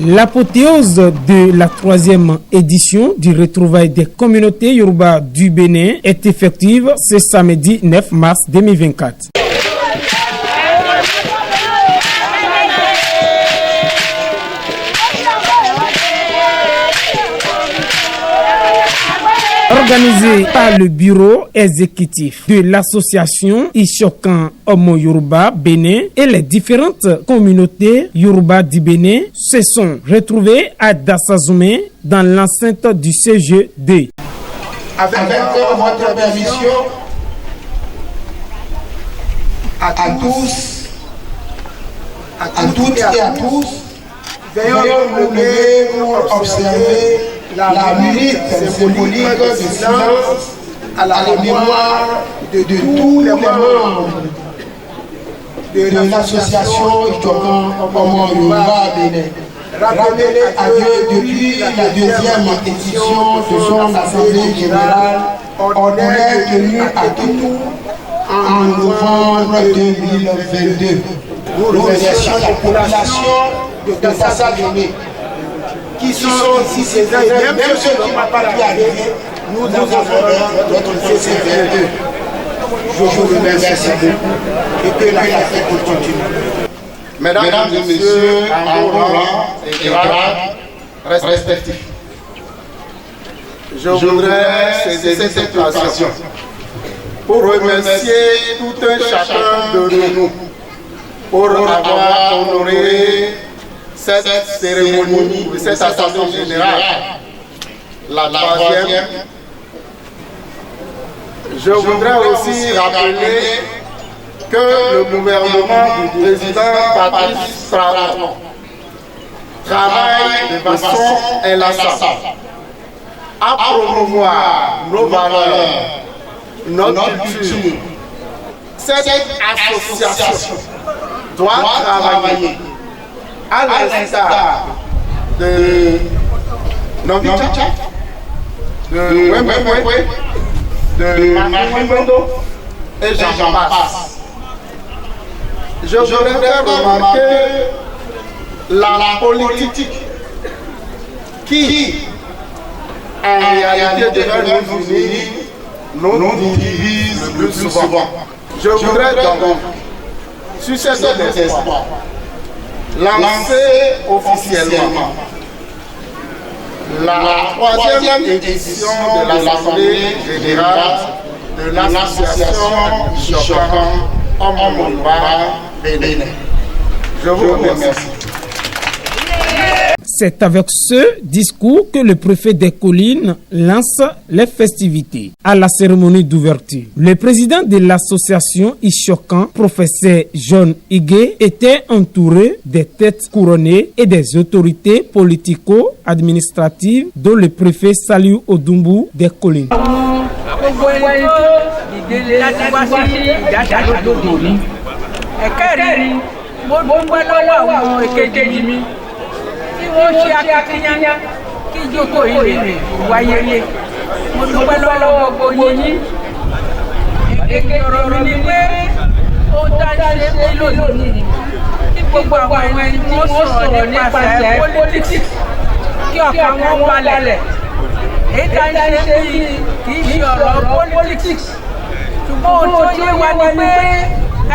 L'apothéose de la 3e édition du retrouvailles des communautés Yoruba du Bénin est effective ce samedi 9 mars 2024. Organisé par le bureau exécutif de l'association Ishokan Omo Yoruba Bénin et les différentes communautés Yoruba du Bénin se sont retrouvés à Dassazoumé dans l'enceinte du CGD. Avec votre permission, à tous, à toutes et à tous, veillons nous lever pour observer la minute symbolique de silence à la mémoire de tous les membres de l'association Ishokan Omo Yoruba Bénin. Rappelez à Dieu depuis la 2e édition de son assemblée générale ordinaire tenue à Toutou en novembre 2022. Nous remercions la population de Dassazoumé qui sont ici ces ans, et même ceux qui n'ont pas pu arriver, nous avons notre CC22. Je vous remercie beaucoup et que la fête continue. Mesdames et messieurs, en rang et grade respectifs, je voudrais saisir cette occasion pour remercier tout un chacun de nous pour avoir honoré cette cérémonie, cette assemblée générale, la 3e. Je voudrais aussi rappeler que le gouvernement du président Patrice Talon travaille de façon inlassable à promouvoir nos valeurs, notre culture. Cette association doit travailler à l'instar de Novicha, de Wemwemwe, de Makamendo et j'en passe. Je voudrais remarquer la politique qui, en réalité, devrait nous divise le plus souvent. Je voudrais donc, sur cette espoir, lancer officiellement la 3e édition de l'Assemblée générale de l'association Ishokan Omo Yoruba Bénin. Je vous remercie. C'est avec ce discours que le préfet des collines lance les festivités. À la cérémonie d'ouverture, le président de l'association Ishokan, professeur John Igué, était entouré des têtes couronnées et des autorités politico-administratives, dont le préfet Saliou Odumbu des collines. Wọ́n ṣe akitiyan kí ìjókòó yìí lè wáyé. Mo dúpẹ́ lọ́wọ́ gbogbo yín. Èké ọ̀rọ̀ mi ni pé ó dáṣe pé lónìí kí gbogbo àwọn ẹni tí wọ́n sọ̀rọ̀ nípasẹ̀ politics kí ọkàn wọn balẹ̀. Èyí dáṣe kì í ṣe ọ̀rọ̀ politics. Ṣùgbọ́n ohun tí ó wá ní pé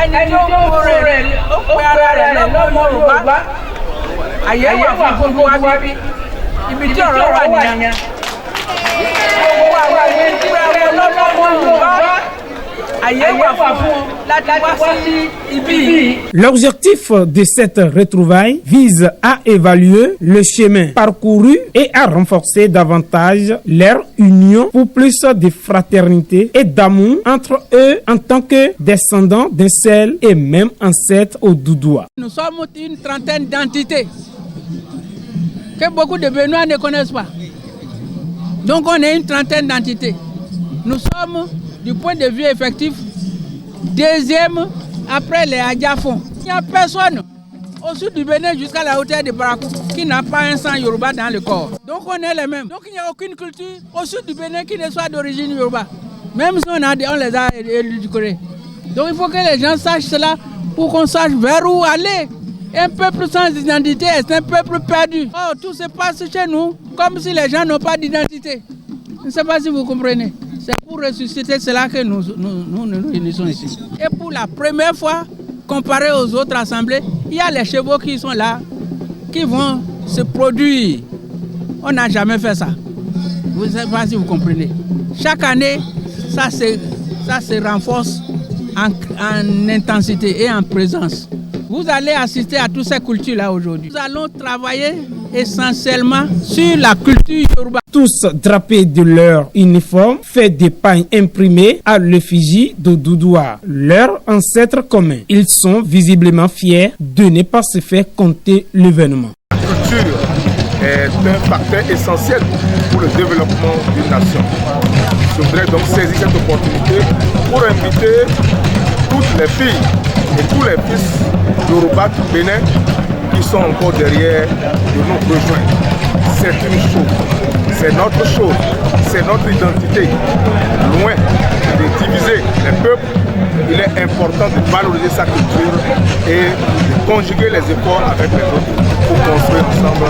ẹni tó ń kó rẹ̀ ó pe ara rẹ̀ lọ́mọ Yorùbá. Àyẹ̀wò fún gbogbo wa bí ibi tí ọ̀rọ̀ wà nìyẹn. Gbogbo àwọn ẹni tí wọ́n lọ́wọ́ Yorùbá àyẹ̀wò fún láti wá sí ibi yìí. L'objectif de cette retrouvaille vise à évaluer le chemin parcouru et à renforcer davantage leur union pour plus de fraternité et d'amour entre eux en tant que descendants d'un seul et même ancêtre au Doudoua. Nous sommes une trentaine d'entités que beaucoup de Béninois ne connaissent pas. Donc on est une trentaine d'entités. Nous sommes, du point de vue effectif, deuxième après les Adjafons. Il n'y a personne au sud du Bénin jusqu'à la hauteur de Barakou qui n'a pas un sang Yoruba dans le corps. Donc on est les mêmes. Donc il n'y a aucune culture au sud du Bénin qui ne soit d'origine Yoruba. Même si on les a éduqués. Donc il faut que les gens sachent cela pour qu'on sache vers où aller. Un peuple sans identité est un peuple perdu. Oh, tout se passe chez nous comme si les gens n'ont pas d'identité. Je ne sais pas si vous comprenez. C'est pour ressusciter cela que nous nous réunissons ici. Et pour la première fois, comparé aux autres assemblées, il y a les chevaux qui sont là, qui vont se produire. On n'a jamais fait ça. Je ne sais pas si vous comprenez. Chaque année, ça se renforce en intensité et en présence. Vous allez assister à toutes ces cultures-là aujourd'hui. Nous allons travailler essentiellement sur la culture yoruba. Tous drapés de leur uniforme, fait des pagnes imprimées à l'effigie de Doudoua, leur ancêtre commun. Ils sont visiblement fiers de ne pas se faire compter l'événement. La culture est un facteur essentiel pour le développement d'une nation. Je voudrais donc saisir cette opportunité pour inviter toutes les filles et tous les fils Yoruba du Bénin qui sont encore derrière de nous rejoindre. C'est une chose, c'est notre chose, c'est notre identité. Loin de diviser les peuples, il est important de valoriser sa culture et de conjuguer les efforts avec les autres pour construire ensemble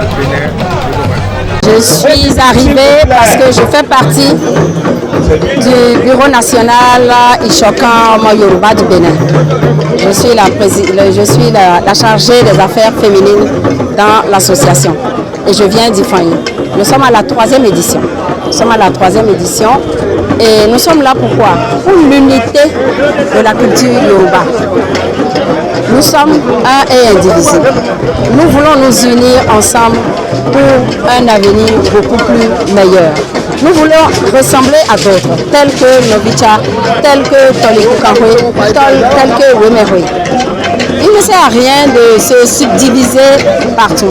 le Bénin de demain. Je suis arrivée parce que je fais partie du bureau national Ishokan Yoruba du Bénin. Je suis la chargée des affaires féminines dans l'association et je viens d'Ifani. Nous sommes à la 3e édition. Et nous sommes là pourquoi? Pour l'unité de la culture Yoruba. Nous sommes un et indivisibles. Nous voulons nous unir ensemble pour un avenir beaucoup plus meilleur. Nous voulons ressembler à d'autres, tels que Novicha, tels que Tolikukawe, tels que Wemewe. Il ne sert à rien de se subdiviser partout.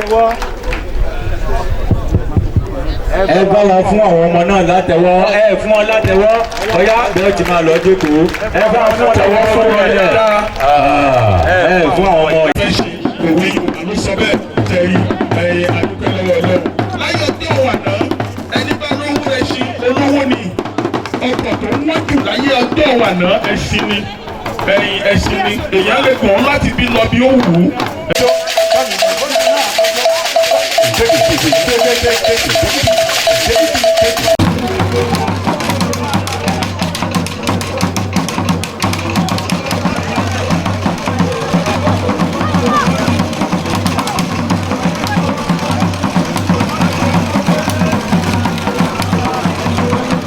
látẹ̀wọ́. Ẹ bá wọn fún àwọn ọmọ náà látẹ̀wọ́. Ẹ fún wọn látẹ̀wọ́. Ọ̀yá bẹ́ẹ̀ ti máa lọ jókòó. Ẹ bá wọn fún ọ̀tẹ̀wọ́ fún wọn yẹn. Ẹ fún àwọn ọmọ yìí. Òwe Yorùbá ló sọ bẹ́ẹ̀ tẹ̀rí àdúgbò lọ́wọ́ Ọlọ́run. Láyé ọdún ọ̀wà náà ẹni bá lówó ẹṣin olówó ni ọkọ̀ tó ń wọ́n jù láyé ọdún ọ̀wà náà ẹṣin ni ẹṣin ni èèyàn lè gbọ̀n láti bí lọ bí ó wù ú.